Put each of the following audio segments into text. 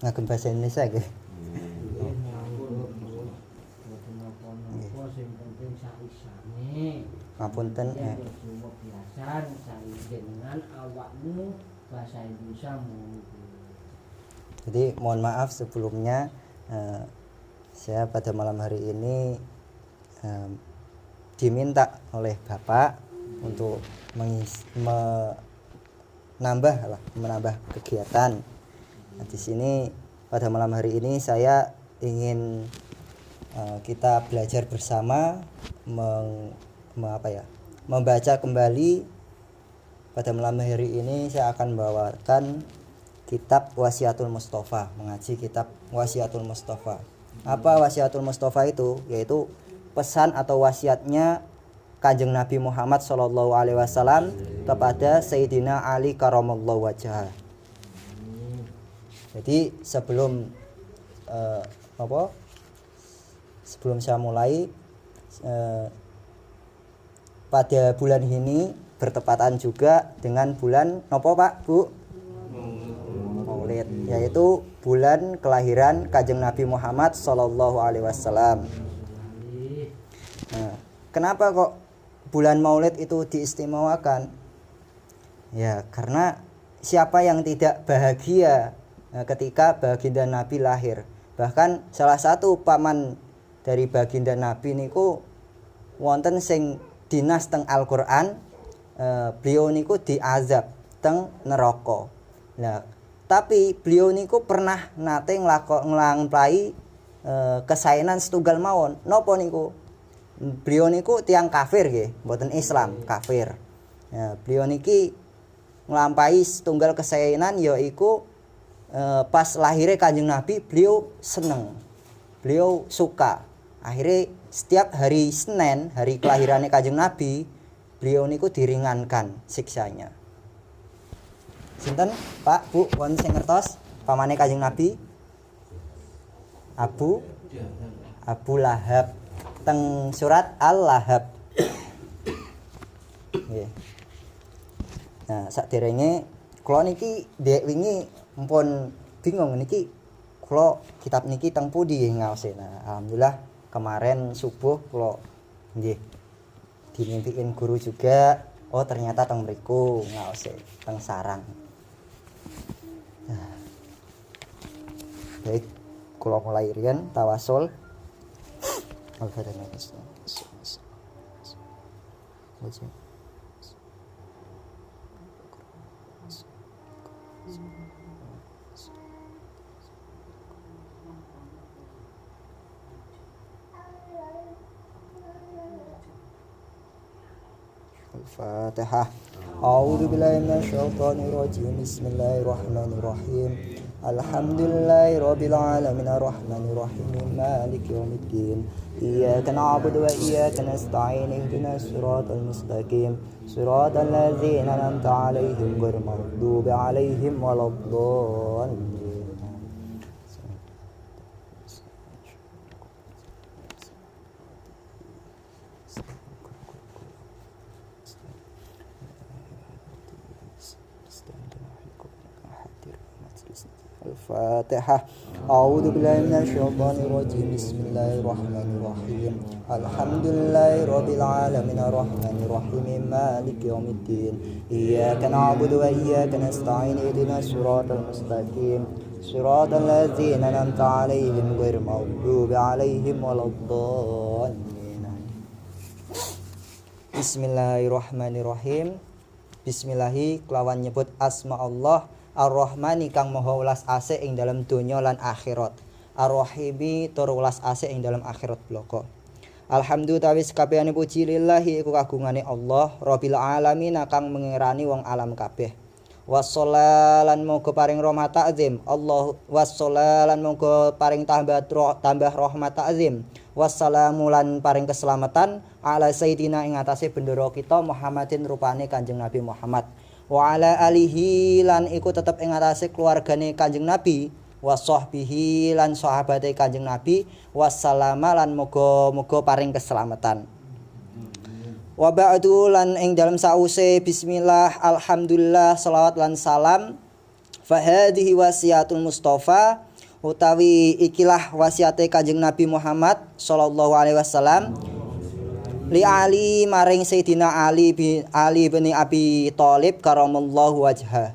ngagem bahasa Indonesia nggih. Sing penting saisane. Ngapunten. Biasan dengan awakmu bahasa Indonesia mungkin. Jadi mohon maaf sebelumnya saya pada malam hari ini diminta oleh Bapak untuk menambah kegiatan. Nah, di sini pada malam hari ini saya ingin kita belajar bersama membaca kembali. Pada malam hari ini saya akan membawakan kitab Wasiatul Mustafa, mengaji kitab Wasiatul Mustafa. Apa Wasiatul Mustafa itu? Yaitu pesan atau wasiatnya Kanjeng Nabi Muhammad SAW kepada Sayyidina Ali karamallahu wajhah. Jadi sebelum saya mulai, pada bulan ini bertepatan juga dengan bulan nopo Pak Bu? Maulid, yaitu bulan kelahiran Kanjeng Nabi Muhammad SAW. Nah, kenapa kok bulan Maulid itu diistimewakan? Ya, karena siapa yang tidak bahagia ketika baginda Nabi lahir? Bahkan salah satu paman dari baginda Nabi niku wonten sing dinas teng Al-Qur'an, beliau niku diazab teng neraka. Nah, tapi beliau niku pernah nate nglampahi kesaenan setunggal mawon. Napa niku? Beliau niku tiang kafir nggih, mboten Islam, kafir. Ya, beliau niki nglampahi setunggal kesaenan yaiku pas lahirnya Kanjeng Nabi beliau seneng. Beliau suka. Akhirnya setiap hari Senin, hari kelahirannya Kanjeng Nabi, beliau niku diringankan siksanya. Sinten Pak Bu wonten sing ngertos pamane Kanjeng Nabi? Abu Lahab, teng surat Al-Lahab. Nggih. Nah, saderenge kula niki ndek wingi mpun bingung niki kula kitab niki teng pundi ngaose. Nah, alhamdulillah kemarin subuh kula nggih dimimpiin guru juga. Oh, ternyata teng mriku ngaose teng sarang. Nah, baik, kula mulai riyen tawasul. Al-Fatihah. A'udzu billahi minasyaitonir rajim. Bismillahirrahmanirrahim. Alhamdulillahirabbil alamin arrahmanir rahim maliki yaumiddin. Iyyaka na'budu wa iyyaka nasta'in ihdinas siratal mustaqim. Siratal ladzina an'amta 'alaihim ghairil maghdubi 'alaihim waladdallin. Al-Fatihah. A'udzu billahi minasyaitonir rajim. Bismillahirrahmanirrahim. Alhamdulillahirabbil alamin arrahmanir rahim maliki yaumiddin. Iyyaka na'budu wa iyyaka nasta'in ihdinas siratal mustaqim. Siratal ladzina an'amta 'alaihim ghairil maghdubi 'alaihim waladdallin. Bismillahirrahmanirrahim. Bismillahi kelawan nyebut asma Allah Ar-Rahmani kang maha welas asih ing dalam donya lan akhirat. Ar-Rahimi tur welas asih ing dalam akhirat bloko. Alhamdulillah wis kabehane puji lillahi iku kagungane Allah Rabbil alamin kang mengerani wong alam kabeh. Wassalalan moga paring rahmat ta'zim Allah wassalalan moga paring tambah rahmat ta'zim. Wassalamu lan paring keselamatan ala sayyidina ing atase bendera kita Muhammadin rupane Kanjeng Nabi Muhammad. Wa ala alihi lan iku tetep ing atase keluargane Kanjeng Nabi, wasahbihi lan sahabate Kanjeng Nabi, wassalamu lan muga-muga paring keselamatan. Wa ba'du lan ing dalam sause bismillah alhamdulillah selawat lan salam fa hadhihi wasiatul mustafa utawi ikilah wasiate Kanjeng Nabi Muhammad sallallahu alaihi wasallam li Ali maring Sayyidina Ali bin Abi Thalib karamallahu wajha.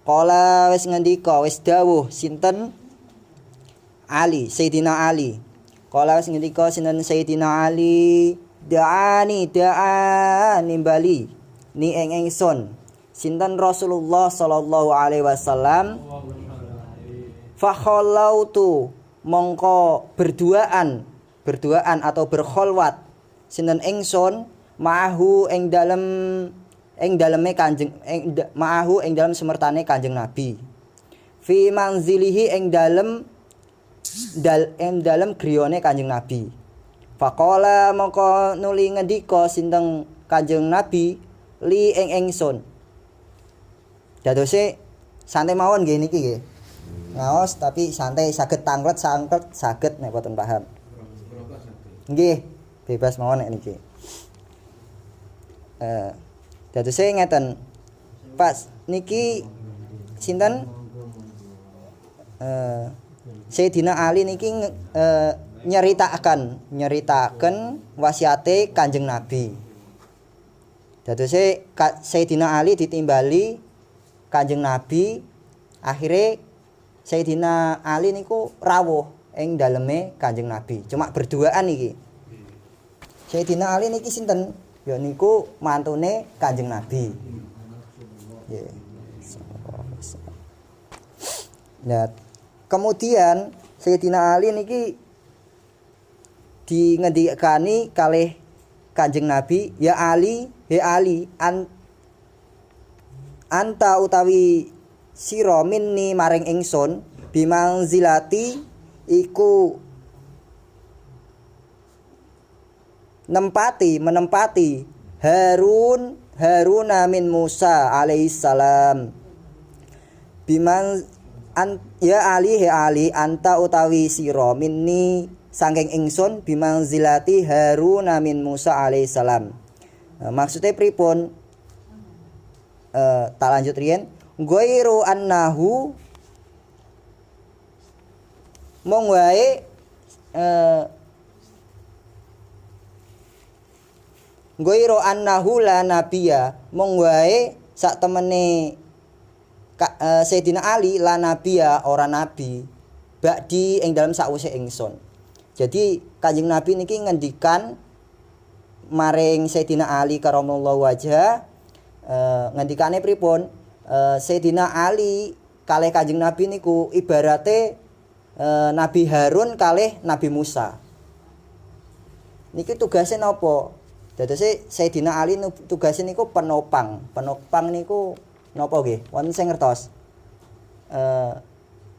Qala wis ngendika wis dawuh sinten Ali, Sayyidina Ali. Qala wis ngendika sinten Sayyidina Ali, da'ani bali ni ing ingsun sinten Rasulullah sallallahu alaihi wasallam. Fa khallautu mongko berduaan atau berkholwat sinten ingsun ma'ahu ing daleme Kanjeng ma'ahu ing dalem semertane Kanjeng Nabi fi manzilihi ing dalem griyane Kanjeng Nabi. Faqala mongko nuli ngendika sinten Kanjeng Nabi li ing ingsun. Dadose santai mawon nggih niki nggih. Ngaos tapi santai saged tanglet saged nek boten paham. Nggih. Bebas mawon nek niki. Dadose ngeten. Pas niki sinten Sayyidina Ali niki nyeritaken wasiate Kanjeng Nabi. Dadose Sayyidina Ali ditimbali Kanjeng Nabi, akhire Sayyidina Ali niku rawuh ing daleme Kanjeng Nabi. Cuma berduaan iki. Sayyidina Ali niki sinten? Ya niku mantune Kanjeng Nabi. Nggih. Nah, kemudian Sayyidina Ali niki dingendikani kalih Kanjeng Nabi, ya Ali, he Ali, anta utawi sira minni maring ingsun bimanzilati iku menempati Haruna min Musa alaihissalam. Ya Ali he Ali anta utawi sira minni saking ingsun bimanzilati Haruna min Musa alaihissalam. Maksudnya pripun? Tak lanjut riyen. Ghairu annahu mong wae ghairu annahu la nabiyya mong wae sak temene Sayyidina Ali la nabiyya ora nabi ba'di ing dalem sakwise ingsun. Jadi Kanjeng Nabi niki ngendikan maring Sayyidina Ali karamallahu wajha, ngendikane pripun? Sayyidina Ali kalih Kanjeng Nabi niku ibarate Nabi Harun kalih Nabi Musa. Niki tugasé napa? Dadose Sayyidina Ali tugasé niku penopang. Penopang niku napa nggih? Wonten sing ngertos?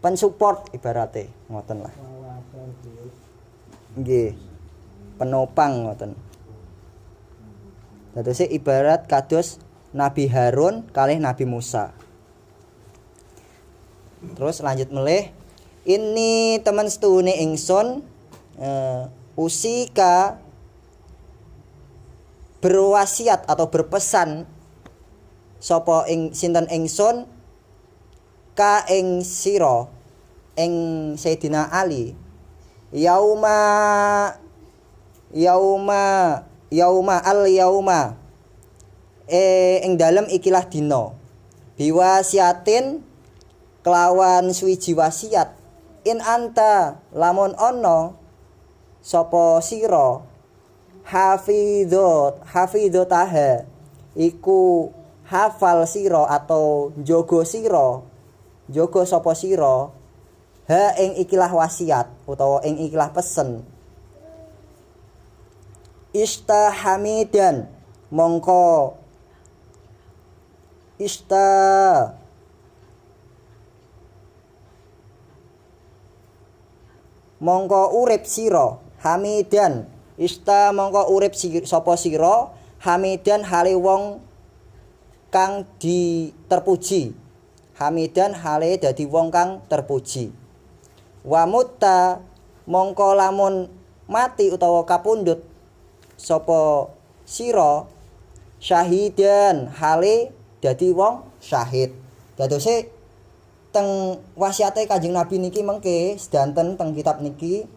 Pensupport ibarate, ngoten lah. Nggih. Penopang ngoten. Dadose ibarat kados Nabi Harun kalih Nabi Musa. Terus lanjut melih. Ini teman setune ingsun usika berwasiat atau berpesan sapa ing sinten ingsun ka ing sira ing Sayyidina Ali yauma ing dalem ikilah dina biwasiatin kelawan suwiji wasiat in anta lamun ana sapa sira hafidzotaha iku hafal sira atau njaga sapa sira ha ing ikilah wasiat utawa ing ikilah pesen istahamidan mongko urip sira hamidan mongko urip sapa sira hamidan hale wong kang terpuji hamidan hale dadi wong kang terpuji wa mutta mongko lamun mati utawa kapundhut sapa sira syahidan hale dadi wong syahid. Dadose teng wasiate Kanjeng Nabi niki mengke sedanten teng kitab niki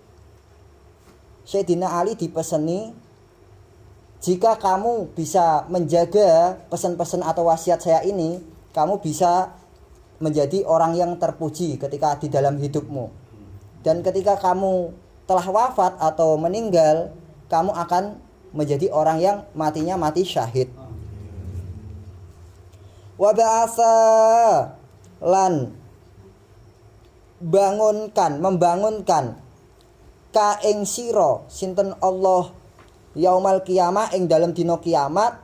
Sayyidina Ali dipeseni, jika kamu bisa menjaga pesan-pesan atau wasiat saya ini, kamu bisa menjadi orang yang terpuji ketika di dalam hidupmu. Dan ketika kamu telah wafat atau meninggal, kamu akan menjadi orang yang matinya mati syahid. Wa ba'asa lan membangunkan ka ing sira sinten Allah yaumal kiamah ing dalam dina kiamat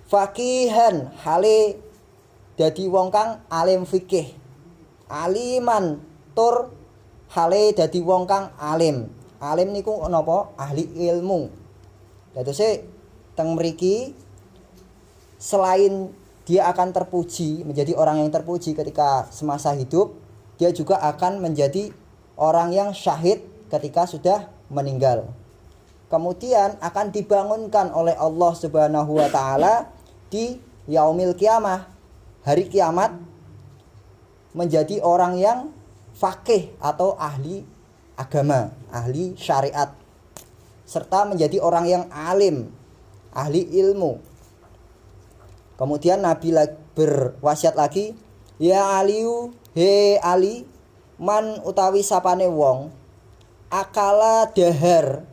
faqihan hale dadi wong kang alim fikih, aliman tur hale dadi wong kang alim. Alim niku napa? Ahli ilmu. Dadose teng mriki selain dia akan terpuji, menjadi orang yang terpuji ketika semasa hidup, dia juga akan menjadi orang yang syahid ketika sudah meninggal. Kemudian akan dibangunkan oleh Allah Subhanahu wa taala di yaumil kiamah, hari kiamat, menjadi orang yang faqih atau ahli agama, ahli syariat, serta menjadi orang yang alim, ahli ilmu. Kemudian Nabi berwasiat lagi, ya Aliyu, he Ali, man utawi sapane wong akala dahar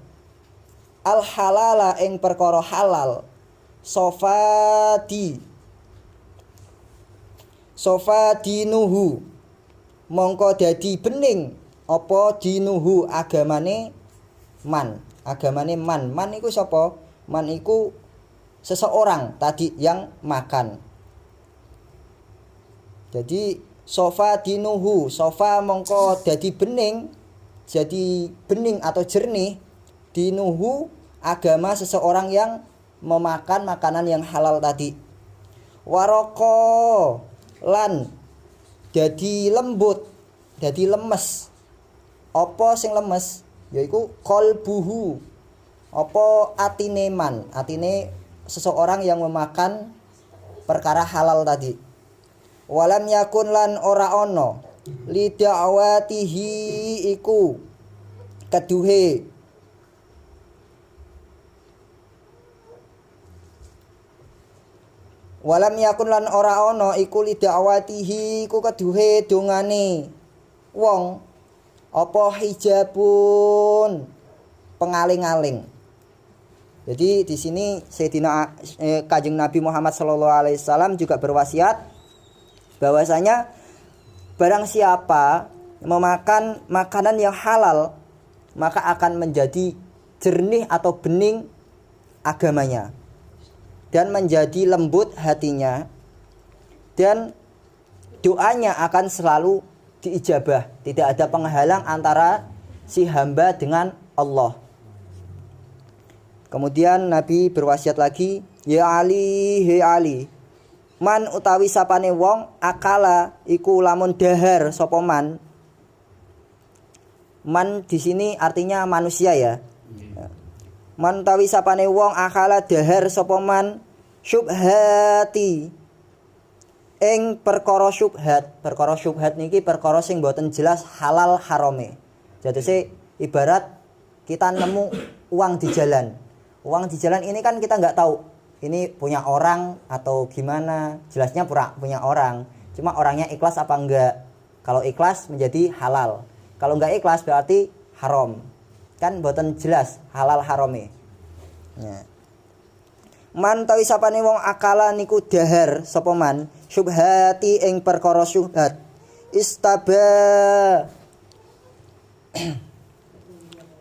al halala ing perkara halal sofa dinuhu mongko dadi bening apa dinuhu agamane man iku sapa? Man iku seseorang tadi yang makan. Jadi sofa dinuhu, sofa mongko dadi bening atau jernih, dinuhu agama seseorang yang memakan makanan yang halal tadi. Waroko lan dadi lembut, dadi lemes. Apa sing lemes? Yaiku qalbuhu. Apa atine man? Atine seseorang yang memakan perkara halal tadi. Walam yakun lan ora ono li da'watihi iku keduhe walam yakun lan ora ono iku li da'watihi iku keduhe dongane wong apa hijabun pengaling-aling. Jadi di sini Sayyidina Kanjeng Nabi Muhammad SAW juga berwasiat bahwasanya barang siapa memakan makanan yang halal, maka akan menjadi jernih atau bening agamanya dan menjadi lembut hatinya, dan doanya akan selalu diijabah. Tidak ada penghalang antara si hamba dengan Allah. Kemudian Nabi berwasiat lagi, ya Ali, he Ali, man utawi sapane wong akala iku lamun dahar sapa man. Man di sini artinya manusia ya. Man utawi sapane wong akala dahar sapa man syubhati ing perkara syubhat. Perkara syubhat niki perkara sing boten jelas halal harame. Jadi ibarat kita nemu uang di jalan. Uang di jalan ini kan kita nggak tahu ini punya orang atau gimana, jelasnya punya orang, cuma orangnya ikhlas apa enggak. Kalau ikhlas menjadi halal, kalau enggak ikhlas berarti haram, kan boten jelas halal harame. Ya. Man tawi sapane wong akala niku dahar sapa man syubhati ing perkara syubhat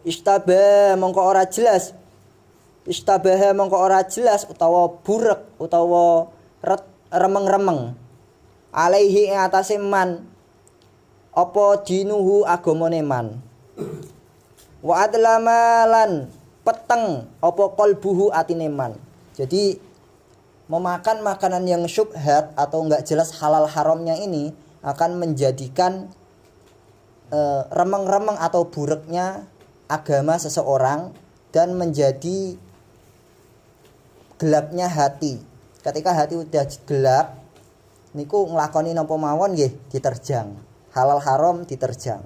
istaba mongko ora jelas, istabaha mongko ora jelas utawa burek utawa remeng-remeng alaihi ing atase man apa dinuhu agamane man wa adlamalan peteng apa qalbuhu atine man. Jadi memakan makanan yang syubhat atau enggak jelas halal haramnya ini akan menjadikan remeng-remeng atau bureknya agama seseorang dan menjadi gelapnya hati. Ketika hati udah gelap niku nglakoni napa mawon nggih diterjang. halal haram diterjang.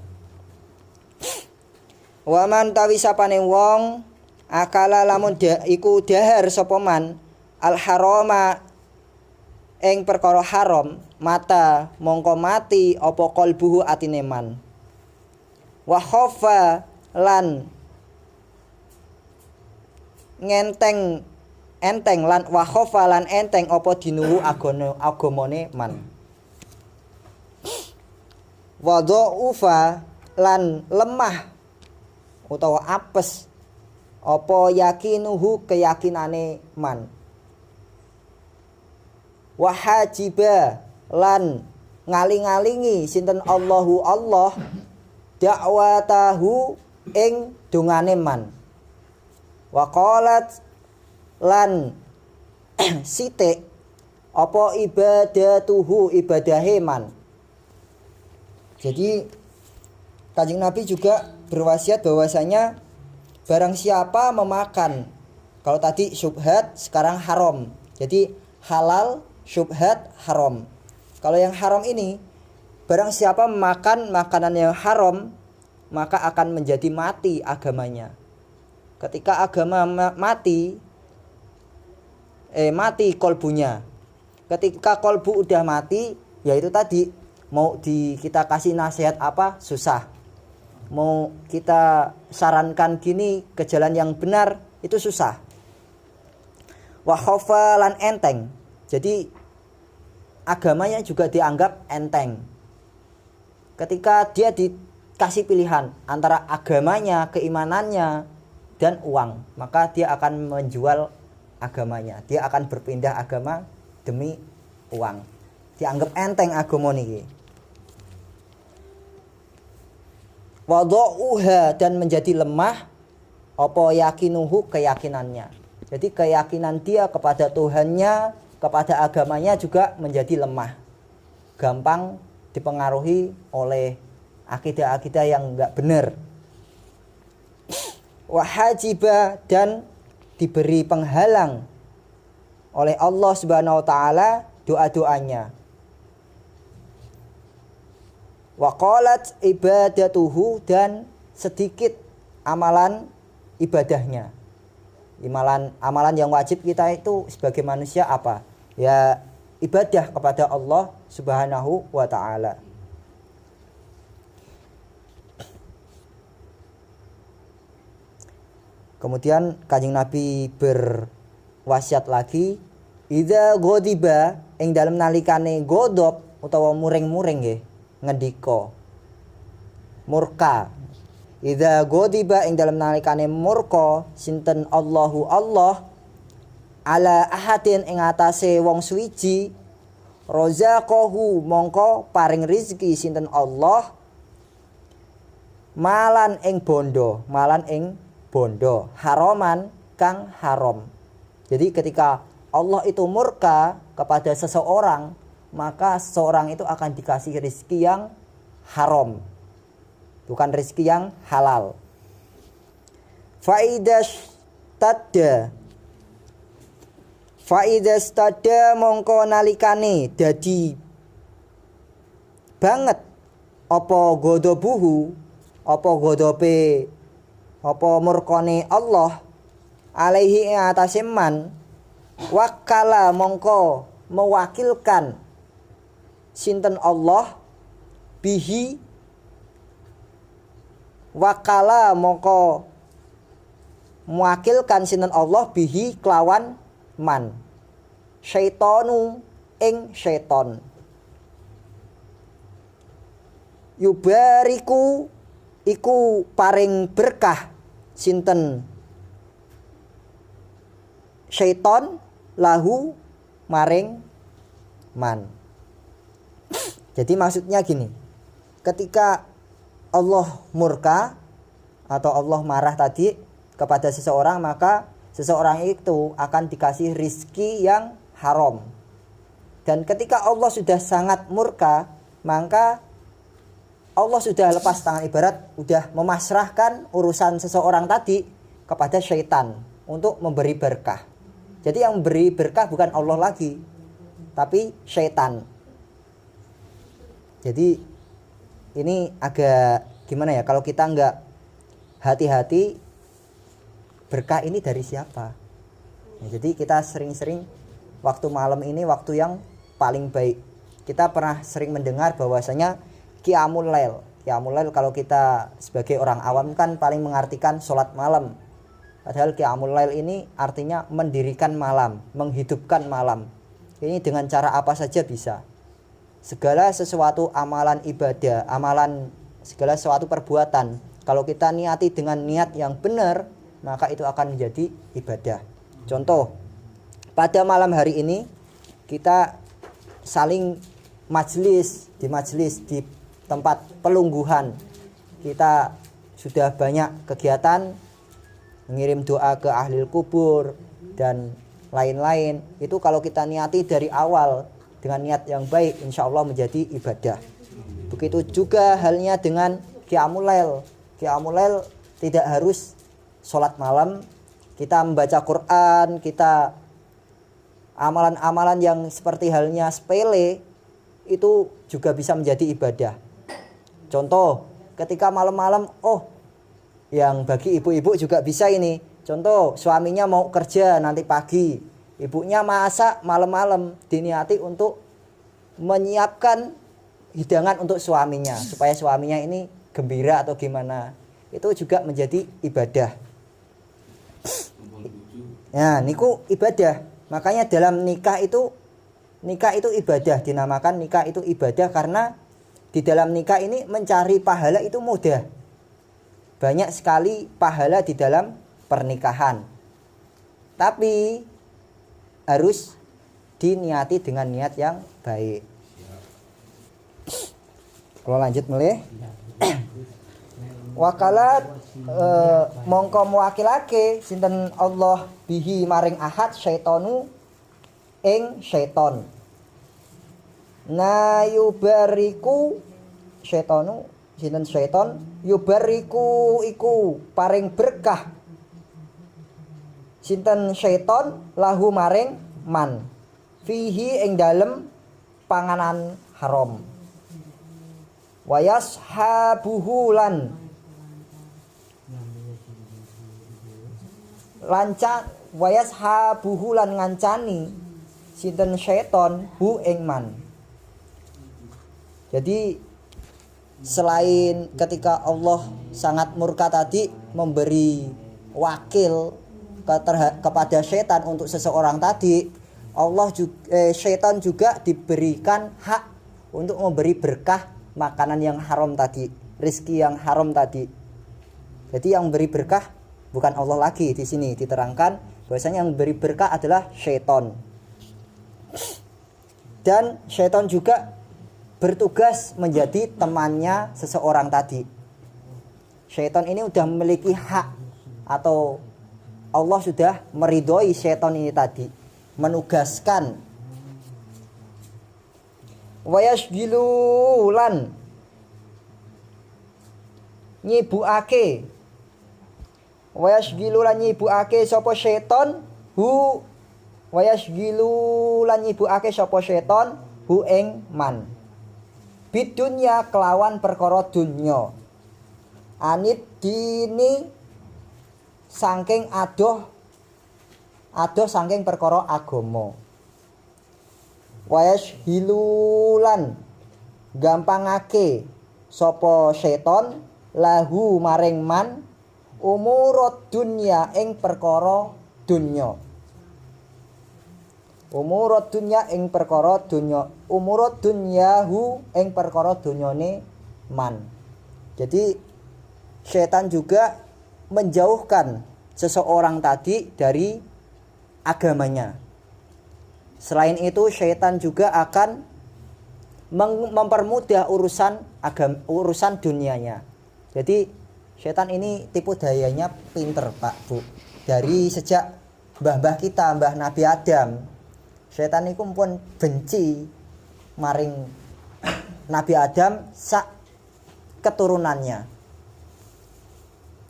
Waman tawi sapane wong akala lamun iku dahar sapa man al harama ing perkara haram mata mongko mati apa qalbuhu atine man. Wa khafa lan ngenteng enteng lan wa khafa lan enteng apa dinuwu agamane man. Wa dhaufa lan lemah utawa apes apa yakinuhu keyakinane man. Wa hajiba lan ngaling-alingi sinten Allahu Allah da'watahu ing dongane man. Wa qalat lan sithik apa ibadatuhu ibadahe man. Jadi Kanjeng Nabi juga berwasiat bahwasanya barang siapa memakan, kalau tadi syubhat sekarang haram. Jadi halal, syubhat, haram. Kalau yang haram ini barang siapa memakan makanan yang haram maka akan menjadi mati agamanya. Ketika agama mati kolbunya. Ketika kolbu udah mati, yaitu tadi mau kita kasih nasihat apa susah. Mau kita sarankan gini ke jalan yang benar itu susah. Wa khafa lan enteng. Jadi agamanya juga dianggap enteng. Ketika dia dikasih pilihan antara agamanya, keimanannya dan uang, maka dia akan menjual agamanya. Dia akan berpindah agama demi uang. Dianggap enteng agama niki. Wadauha dan menjadi lemah apa yakinuhu keyakinannya. Jadi keyakinan dia kepada Tuhannya, kepada agamanya juga menjadi lemah. Gampang dipengaruhi oleh akidah-akidah yang enggak benar. Wahajiba dan diberi penghalang oleh Allah Subhanahu wa taala doa-doanya. Wa qalat ibadatuhu dan sedikit amalan ibadahnya. Amalan yang wajib kita itu sebagai manusia apa? Ya ibadah kepada Allah Subhanahu wa taala. Kemudian Kanjeng Nabi berwasiat lagi, idza ghadiba ing dalem nalikane godop utawa muring-muring nggih, ngendika. Murka. Idza ghadiba ing dalem nalikane murka sinten Allahu Allah ala ahadin ing atase wong suwiji razaqahu mongko paring rezeki sinten Allah malan ing bondo haraman kang haram. Jadi ketika Allah itu murka kepada seseorang, maka seseorang itu akan dikasih rezeki yang haram, bukan rezeki yang halal. Faidas tada mongko nalikane dadi banget apa godobuhu, apa godobe, apa murkane Allah alaihi ing atase man, wakala mongko mewakilkan sinten Allah bihi, wakala mongko mewakilkan sinten Allah bihi kelawan man, syaitonu ing syaiton, yubariku iku paring berkah sinten syaiton lahu maring man. Jadi maksudnya gini, ketika Allah murka atau Allah marah tadi kepada seseorang, maka seseorang itu akan dikasih rizki yang haram. Dan ketika Allah sudah sangat murka, maka Allah sudah lepas tangan, ibarat sudah memasrahkan urusan seseorang tadi kepada syaitan untuk memberi berkah. Jadi yang memberi berkah bukan Allah lagi, tapi syaitan. Jadi ini agak gimana ya, kalau kita nggak hati-hati, berkah ini dari siapa? Nah, jadi kita sering-sering waktu malam ini waktu yang paling baik. Kita pernah sering mendengar bahwasanya Qiyamul Lail. Qiyamul Lail kalau kita sebagai orang awam kan paling mengartikan sholat malam. Padahal Qiyamul Lail ini artinya mendirikan malam, menghidupkan malam. Ini dengan cara apa saja bisa. Segala sesuatu amalan ibadah, segala sesuatu perbuatan, kalau kita niati dengan niat yang benar, maka itu akan menjadi ibadah. Contoh, pada malam hari ini kita saling majlis di tempat pelungguhan. Kita sudah banyak kegiatan mengirim doa ke ahli kubur dan lain-lain. Itu kalau kita niati dari awal dengan niat yang baik, insya Allah menjadi ibadah. Begitu juga halnya dengan Qiyamul Lail. Qiyamul Lail tidak harus sholat malam. Kita membaca Quran, kita amalan-amalan yang seperti halnya sepele itu juga bisa menjadi ibadah. Contoh, ketika malam-malam, yang bagi ibu-ibu juga bisa ini. Contoh, suaminya mau kerja nanti pagi, ibunya masak malam-malam, diniati untuk menyiapkan hidangan untuk suaminya supaya suaminya ini gembira atau gimana. Itu juga menjadi ibadah. Nah, niku ibadah. Makanya dalam nikah itu ibadah, dinamakan nikah itu ibadah karena di dalam nikah ini mencari pahala itu mudah. Banyak sekali pahala di dalam pernikahan. Tapi harus diniati dengan niat yang baik. Kalau lanjut mulai. Wakalat mongko mewakilake sinten Allah bihi maring ahad syaitonu ing syaiton. Na yubariku syaitonu sinten syaiton yubariku iku paring berkah sinten syaiton lahu maring man fihi ing dalem panganan haram. Wayas habuhulan lanca wayas habuhulan ngancani sinten syaiton hu ing man. Jadi selain ketika Allah sangat murka tadi memberi wakil kepada syaitan untuk seseorang tadi, syaitan juga diberikan hak untuk memberi berkah makanan yang haram tadi, rezeki yang haram tadi. Jadi yang beri berkah bukan Allah lagi, di sini diterangkan bahwasanya yang beri berkah adalah syaitan. Dan syaitan juga bertugas menjadi temannya seseorang tadi. Syaitan ini sudah memiliki hak atau Allah sudah meridhoi syaitan ini tadi, menugaskan wayasgilulan nyibuake sapa syaiton hu wayasgilulan nyibuake sapa syaiton hu ing man bidunya kelawan perkara dunya anit dini saking adoh saking perkara agama. Wayashilulan gampangake sapa seton lahu maring man umurud dunya ing perkara dunya. Umurud dunya ing perkara dunya, umurud dunyahu ing perkara dunyane man. Jadi setan juga menjauhkan seseorang tadi dari agamanya. Selain itu setan juga akan mempermudah urusan dunianya. Jadi setan ini tipu dayanya pinter Pak Bu. Dari sejak mbah-mbah kita, mbah Nabi Adam, setan itu pun benci maring Nabi Adam sak keturunannya.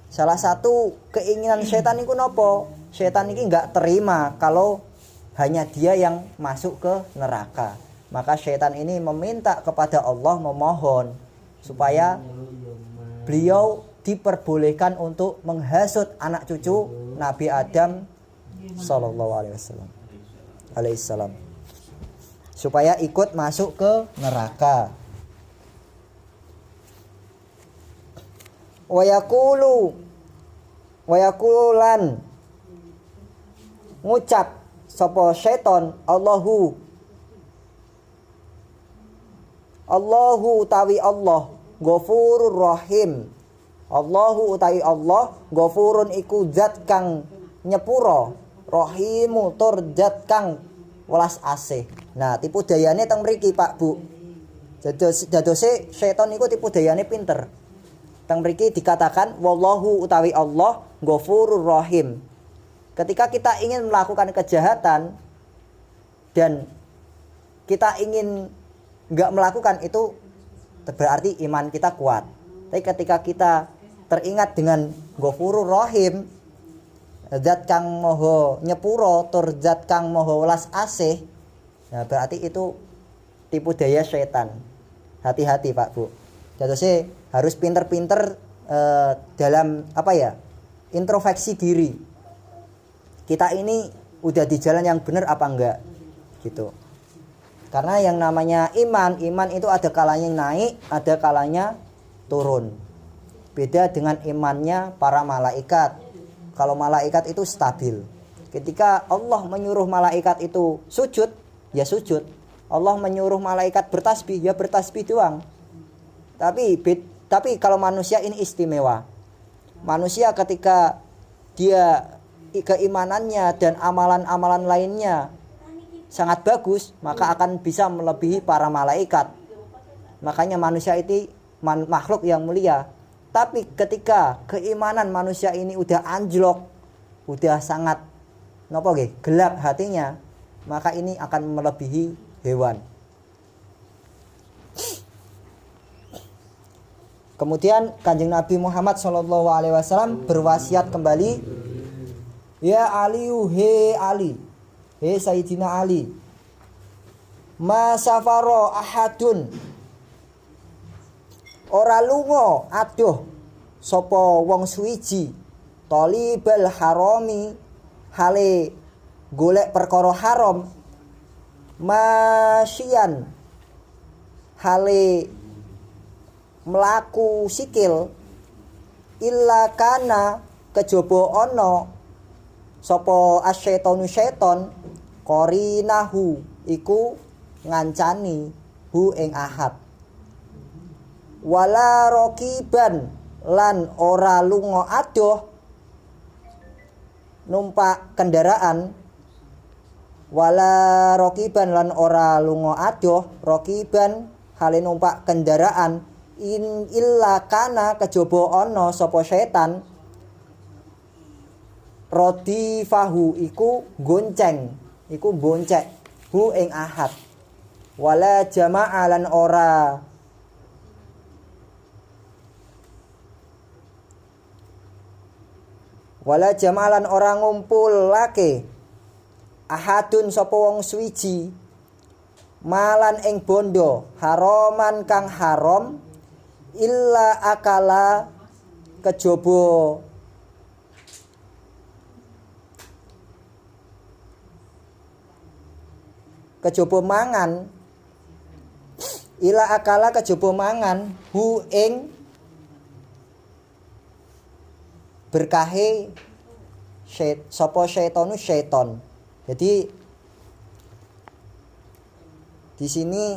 Salah satu keinginan setan itu nopo? Setan ini enggak terima kalau hanya dia yang masuk ke neraka. Maka setan ini meminta kepada Allah, memohon, supaya beliau diperbolehkan untuk menghasut anak cucu Nabi Adam sallallahu alaihi wasallam alaihissalam supaya ikut masuk ke neraka. Wayakulan ngucap sapa seton Allahu utawi Allah Ghafurur Rahim. Allahu utawi Allah Ghafurun iku zat kang nyepuro, Rahimu tur zat kang welas asih. Nah, tipu dayane teng mriki Pak Bu. Dadose seton iku tipu dayane pinter. Teng mriki dikatakan wallahu utawi Allah Ghafurur Rahim. Ketika kita ingin melakukan kejahatan dan kita ingin enggak melakukan itu berarti iman kita kuat. Tapi ketika kita teringat dengan Ghafurur Rahim, zat kang maha nyepuro tur zat kang maha welas asih, nah berarti itu tipu daya setan. Hati-hati Pak Bu. Jadi harus pinter-pinter dalam introspeksi diri. Kita ini udah di jalan yang benar apa enggak gitu. Karena yang namanya iman itu ada kalanya naik, ada kalanya turun. Beda dengan imannya para malaikat. Kalau malaikat itu stabil. Ketika Allah menyuruh malaikat itu sujud, ya sujud. Allah menyuruh malaikat bertasbih, ya bertasbih doang. Tapi kalau manusia ini istimewa. Manusia ketika dia keimanannya dan amalan-amalan lainnya sangat bagus, maka akan bisa melebihi para malaikat. Makanya manusia itu makhluk yang mulia. Tapi ketika keimanan manusia ini udah anjlok, udah sangat gelap hatinya, maka ini akan melebihi hewan. Kemudian Kanjeng Nabi Muhammad SAW berwasiat kembali, ya Aliyu, he Ali, he Sayyidina Ali, ma safaro ahadun, ora lunga adoh sapa wong suwiji, talibal harami, hale golek perkara haram, masyian hale melaku sikil, illa kana kejaba ana sapa asyaitonu syaiton qarinahu iku ngancani hu ing ahad, wala rokiban lan ora lunga adoh numpak kendaraan, wala rokiban lan ora lunga adoh rokiban hale numpak kendaraan, in illa kana kejaba ana sapa setan rodifahu iku gonceng, iku boncek hu ing ahad, wala jama'a lan ora ngumpulake ahadun sapa wong suwiji malan ing bondo haroman kang haram, illa akala kejaba mangan, ila akala kejaba mangan hu ing berkahe sapa syaitonu syaiton. Jadi di sini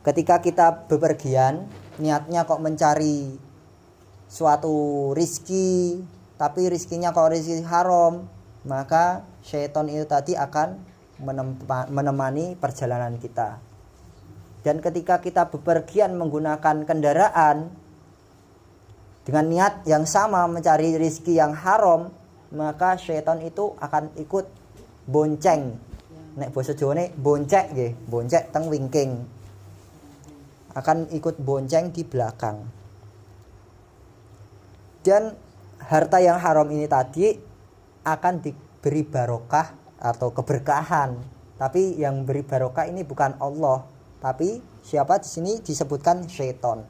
ketika kita bepergian niatnya kok mencari suatu rizki, tapi rizkinya kok rizki haram, maka syaiton itu tadi akan menemani perjalanan kita. Dan ketika kita bepergian menggunakan kendaraan dengan niat yang sama mencari rizki yang haram, maka syaiton itu akan ikut bonceng. Nek basa Jawane boncek nggih, boncek teng wingking. Akan ikut bonceng di belakang. Dan harta yang haram ini tadi akan diberi barokah atau keberkahan. Tapi yang beri barokah ini bukan Allah, tapi siapa di sini disebutkan syaitan.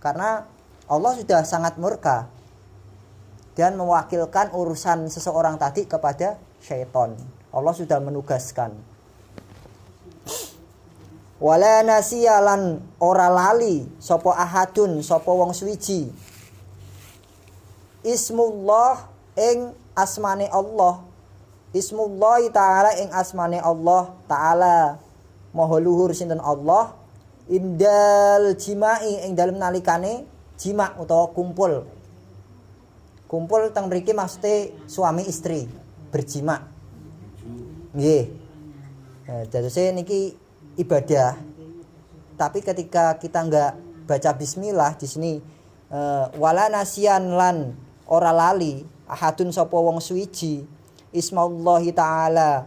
Karena Allah sudah sangat murka dan mewakilkan urusan seseorang tadi kepada syaitan. Allah sudah menugaskan. Wala nasiyalan ora lali sapa ahadun sapa wong suwiji. Ismullah ing asmane Allah. Ismullah ta'ala ing asmane Allah ta'ala. Maha luhur sinten Allah indal jimai ing dalem nalikane jima utawa kumpul. Kumpul teng mriki maksude suami istri berjima. Nggih. Dadose niki ibadah. Tapi ketika kita enggak baca bismillah di sini wala nasiyan lan ora lali ahadun sapa wong suwiji ismallahi taala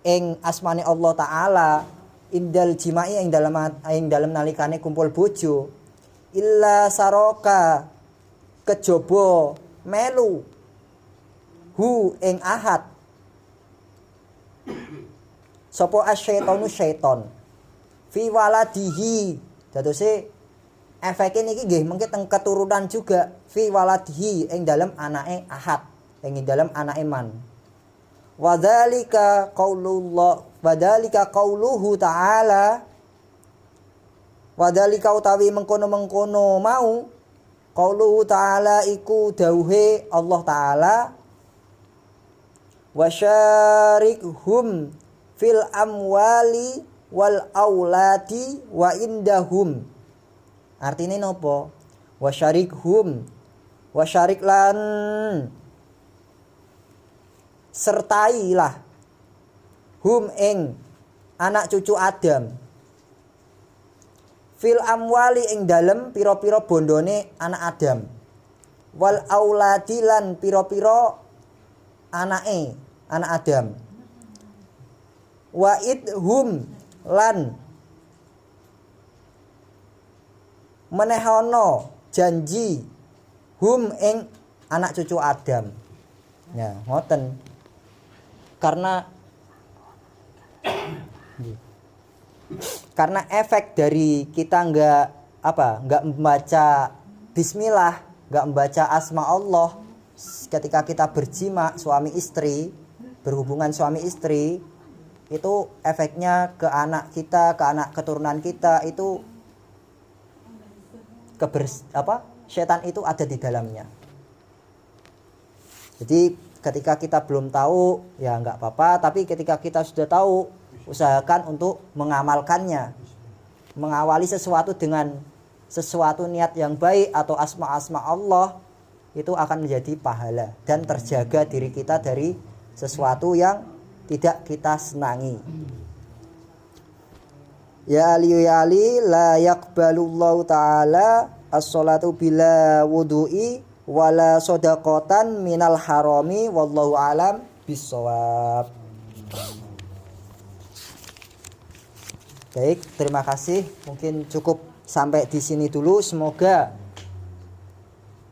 ing asmane Allah taala indal jimai ing dalem nalikane kumpul bojo illa saraka kejaba melu hu ing ahad sapa asyaitonu syaiton fi waladihi. Dadose efeke niki nggih mengke teng keturunan juga fi waladihi ing dalem anake ahad ing dalem anake man. Wadzalika qauluhu ta'ala. Wadzalika utawi mengkono-mengkono mau qauluhu ta'ala iku dawuhe Allah taala wasyarikhum fil amwali wal auladi wa indahum. Artine napa? Wasyarikhum wasyarik lan sertailah hum ing anak cucu Adam fil amwali ing dalem pira-pira bondone anak Adam wal auladi lan pira-pira anake anak Adam wa idhum lan menehono janji hum ing anak cucu Adam. Ya, ngoten. Karena efek dari kita enggak membaca bismillah, enggak membaca asma Allah ketika kita berjima suami istri, berhubungan suami istri, itu efeknya ke anak kita, ke anak keturunan kita itu setan itu ada di dalamnya. Jadi ketika kita belum tahu ya enggak apa-apa, tapi ketika kita sudah tahu usahakan untuk mengamalkannya. Mengawali sesuatu dengan sesuatu niat yang baik atau asma-asma Allah itu akan menjadi pahala dan terjaga diri kita dari sesuatu yang tidak kita senangi. Ya ali la yaqbalullahu ta'ala as-salatu bila wudu'i wala shadaqatan minal harami wallahu alam bissawab. Baik, terima kasih. Mungkin cukup sampai di sini dulu. Semoga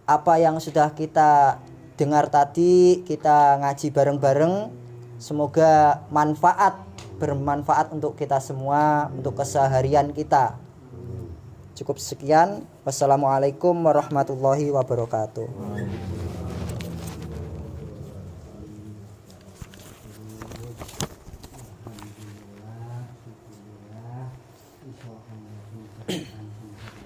apa yang sudah kita dengar tadi, kita ngaji bareng-bareng, semoga bermanfaat untuk kita semua, untuk keseharian kita. Cukup sekian. Wassalamualaikum warahmatullahi wabarakatuh. Alhamdulillah,